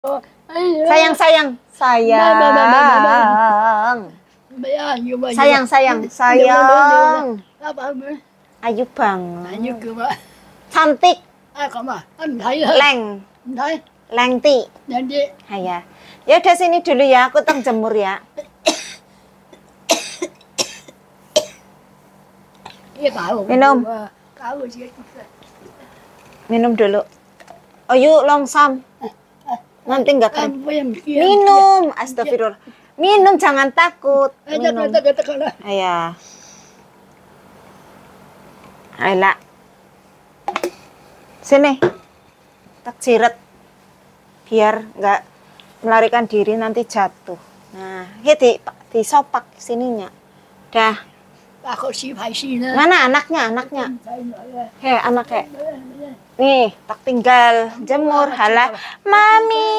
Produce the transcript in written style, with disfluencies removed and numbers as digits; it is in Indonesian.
Sayang, sayang, sayang. Sayang, sayang, sayang. Ayu banget. Cantik. Leng. Lengti. Ya. Ya udah sini dulu ya, aku teng jemur ya. Minum. Minum dulu. Oh yuk longsam. Nanti nggak kering. Minum. Astagfirullah. Minum, jangan takut. Minum. Ayah. Ayolah. Sini. Tak jiret. Biar nggak melarikan diri nanti jatuh. Nah, ya di sopak sininya. Dah. Mana anaknya? Anaknya. He, anaknya. Nih, tak tinggal jemur. Halah, mami.